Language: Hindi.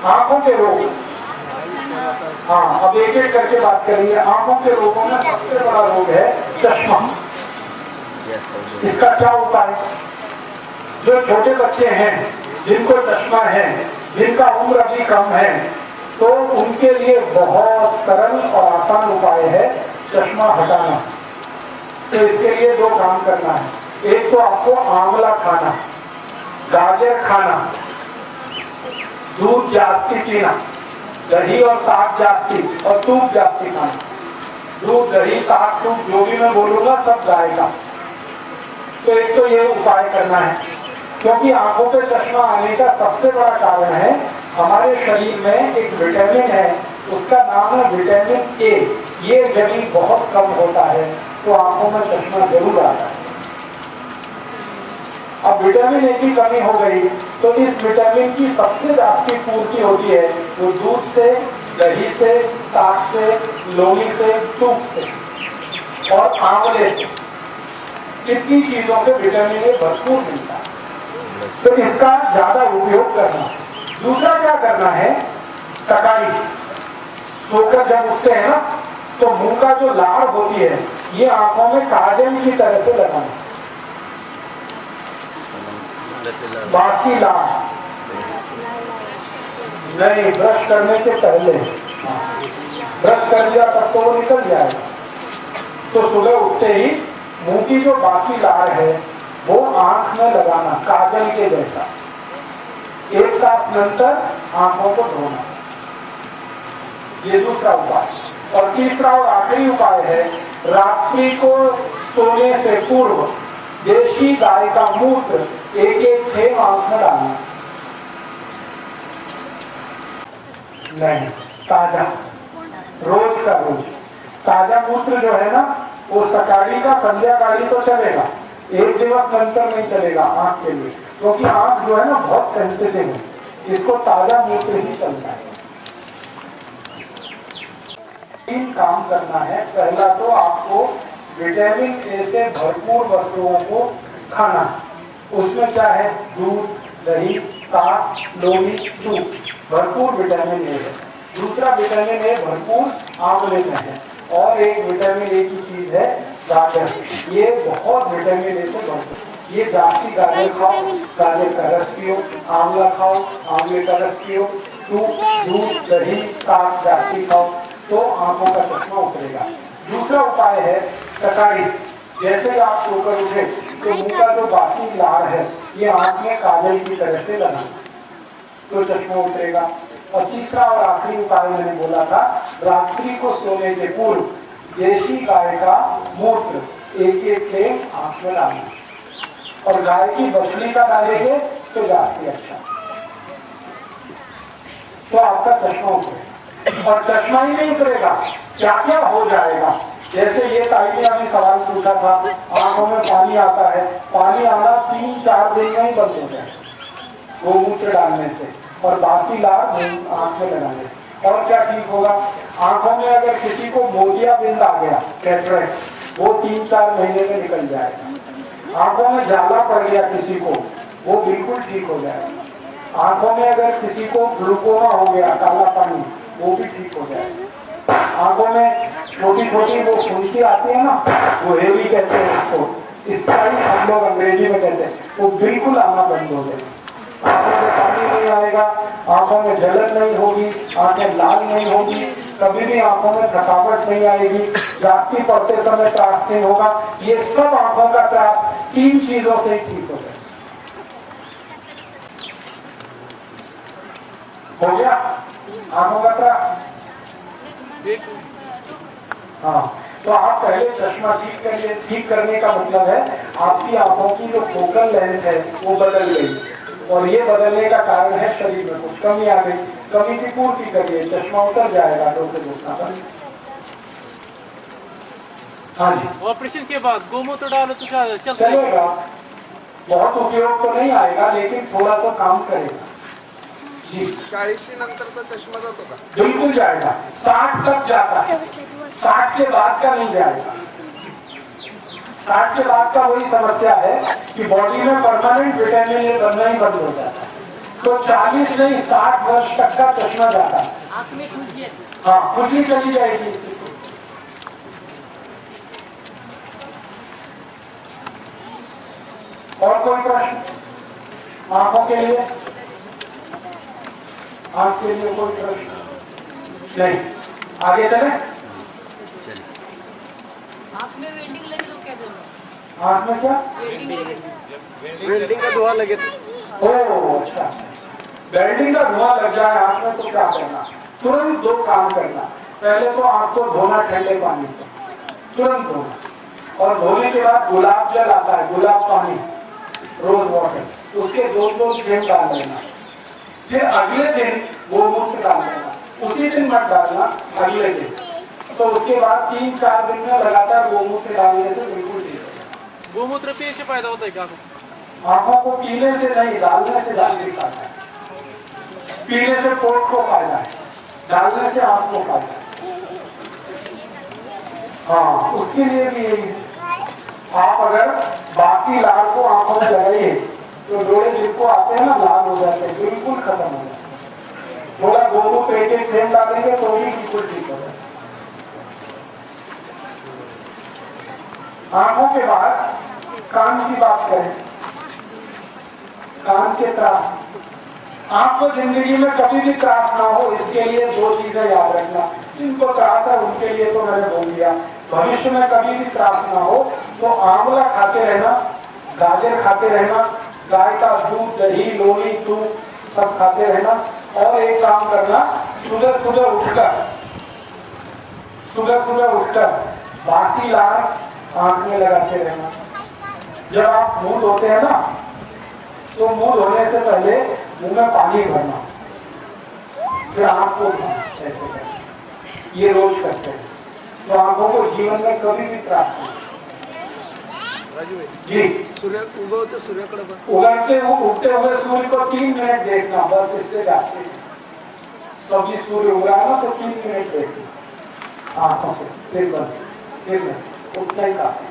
आंखों के रोग, हाँ अब एक एक करके बात करेंगे। आंखों के रोगों में सबसे बड़ा रोग है चश्मा। इसका क्या उपाय? जो छोटे बच्चे हैं जिनको चश्मा है, जिनका उम्र अभी कम है, तो उनके लिए बहुत सरल और आसान उपाय है चश्मा हटाना। तो इसके लिए दो काम करना है। एक तो आपको आंवला खाना, गाजर खाना, दूध जास्ती पीना, दही और ताक जास्ती और दूध जास्ती खाना। दूध, दही, ताक, दूध जो भी मैं बोलूंगा सब गाय का। तो एक तो ये उपाय करना है, क्योंकि आंखों पे चश्मा आने का सबसे बड़ा कारण है हमारे शरीर में एक विटामिन है, उसका नाम है विटामिन ए। ये यदि बहुत कम होता है तो आंखों में चश्मा जरूर आता है। अब विटामिन ए की कमी हो गई तो इस विटामिन की सबसे जास्ती पूर्ति होती है वो दूध से, दही से, ताक से, लोनी से, दूध से और आंवले से। कितनी चीजों से विटामिन ए भरपूर मिलता है, तो इसका ज्यादा उपयोग करना। दूसरा क्या करना है, सकाली सोकर जब उठते हैं ना तो मुंह का जो लार होती है ये आंखों में काजल की तरह से लगाना। बाकी लार नहीं, ब्रश करने के पहले, ब्रश कर लिया तब तो वो निकल जाएगा। तो सुबह उठते ही मुंह की जो बाकी लार है वो आंख में लगाना काजल के जैसा। एक तास नंतर आंखों को धोना, ये दूसरा उपाय। और तीसरा और आखिरी उपाय है रात्रि को सोने से पूर्व देशी गाय का मूत्र एक एक थेंब आंख में डालना। नहीं, ताजा, रोज का रोज ताजा मूत्र जो है ना वो सकाली का संध्याकाली तो चलेगा, एक दिवस नंतर नहीं चलेगा आंख के लिए, क्योंकि आंख जो है ना बहुत सेंसिटिव है, इसको ताजा मूत्र ही चलता है। 3 काम करना है। पहला तो आपको विटामिन ए से भरपूर वस्तुओं को खाना। उसमें क्या है, दूध, दही, ताक, लोनी, दूध, भरपूर विटामिन ए है। दूसरा विटामिन ए भरपूर आंवले में है। और एक विटामिन ए की चीज है गाजर, ये बहुत विटामिन ए से भरपूर। ये जास्ती गाजर खाओ, गाजर का रस पियो, आंवला खाओ, आंवले का रस पियो, दूध, दही, ताक जास्ती खाओ, तो आंखों का चश्मा उतरेगा। दूसरा उपाय है सकाली, जैसे आप सोकर उठे तो मुंह का जो बाकी लार है ये आंख में काजल की तरह से लगाना, तो चश्मा उतरेगा। और तीसरा और आखिरी उपाय मैंने बोला था, रात्रि को सोने के पूर्व देशी गाय का मूत्र एक एक थेंब आंख में डालना, और गाय की बछड़ी का डालेंगे तो जाती अच्छा, तो आपका चश्मा उतरेगा। और चश्मा ही नहीं उतरेगा, क्या क्या हो जाएगा। जैसे ये ताई ने अभी सवाल पूछा था, आंखों में पानी आता है, पानी आना 3-4 दिन में ही बंद हो जाए गोमूत्र डालने से और बाकी लार आंख में लगाने से। और क्या ठीक होगा, आंखों में अगर किसी को मोतियाबिंद आ गया, कैटरेक्ट, वो 3-4 महीने में निकल जाएगा। आंखों में जाला पड़ गया किसी को, वो बिल्कुल ठीक हो जाएगा। आंखों में अगर किसी को ग्लूकोमा हो गया, काला पानी, वो भी ठीक हो जाएगा। आंखों में छोटी छोटी वो फुंसी आती है ना, वो हेवी कहते हैं उसको, स्पाइस हम लोग अंग्रेजी में कहते हैं, वो बिल्कुल आना बंद हो जाएगा। आंखों में पानी नहीं आएगा, आंखों में जलन नहीं होगी, आंखें लाल नहीं होगी, कभी भी आंखों में थकावट नहीं आएगी, जागती पड़ते समय त्रास नहीं होगा। ये सब आंखों का त्रास 3 चीजों से ही ठीक हो जाए। हो गया आंखों का त्रास। हाँ, तो आप पहले चश्मा ठीक करने का मतलब है आपकी आंखों की जो फोकल लेंथ है वो बदल गई, और ये बदलने का कारण है शरीर में कुछ कमी आ गई, कमी की पूर्ति करिए, चश्मा उतर जाएगा तो से देखना बंद। हाँ जी, ऑपरेशन के बाद गोमूत्र डालो तो चलेगा, बहुत उपयोग तो नहीं आएगा लेकिन थोड़ा तो काम करेगा जी। 40 नंतर तो चष्मा जातो का? बिल्कुल जाएगा, 60 तक जाता है, 60 के बाद का नहीं जाएगा। 60 के बाद का वही समस्या है कि बॉडी में परमानेंट विटामिन ए बनना ही बंद हो जाता है, तो 40 नहीं 60 वर्ष तक का चश्मा जाता है। आँख में खुजली है। हाँ, खुजली चली जाएगी इसकी। और कोई प्रश्न आंखों के लिए? आंख के लिए कोई प्रश्न नहीं? आगे चले। आँख में वेल्डिंग लगी तो क्या बोलो? आंख में क्या? वेल्डिंग लगी। वेल्डिंग का धुआं लगे थे। ओह अच्छा, वेल्डिंग का धुआं लग जाए आंख में तो क्या करना? तुरंत 2 काम करना। पहले तो आंख को धोना ठंडे पानी से, तुरंत धोना। और धोने के बाद गुलाब जल आता है, गुलाब पानी, रोज वाटर, उसके 2 फ्लेम डाल देना। फिर अगले दिन गोमूत्र डाल देना। उसी दिन मत डालना, अगले दिन। तो उसके बाद 3-4 दिन में लगातार गोमूत्र डालने से बिल्कुल ठीक है। गोमूत्र पिए से फायदा होता है क्या? आंखों को पीने से नहीं, डालने से डालने का है। पीने से पोट को फायदा है, डालने से आंख को फायदा है। हाँ, उसके लिए भी यही है। आप अगर बाकी लाल को आंखों में लगाइए तो जोड़े जिनको आते हैं ना लाल हो जाते हैं, बिल्कुल खत्म हो जाते हैं। थोड़ा गोमूत्र एक फ्लेम डालेंगे तो भी बिल्कुल ठीक हो जाए। आंखों के बाद कान की बात करें। कान के त्रास, आपको जिंदगी में कभी भी त्रास ना हो, इसके लिए 2 चीजें याद रखना। जिनको त्रास है उनके लिए तो मैंने बोल दिया। भविष्य में कभी भी त्रास ना हो तो आंवला खाते रहना, गाजर खाते रहना, गाय का दूध, दही, लोली, दूध सब खाते रहना। और एक काम करना, सुबह सुबह उठकर बासी लाल आंख में लगाते रहना। जब आप मुंह धोते हैं ना तो मुंह धोने से पहले मुंह में पानी भरना, फिर आंख को ऐसे करना। ये रोज करते हैं तो आंखों को जीवन में कभी भी त्रास नहीं। राजू भाई, जी, सूर्य उगवते सूर्याकडे बघ. उगते हुए सूर्य को 3 मिनट देखना, बस इससे जाते हैं। सभी सूर्य उगा ना तो 3 मिनट देखना आंखों से, फिर बंद, फिर उतना ही काफी।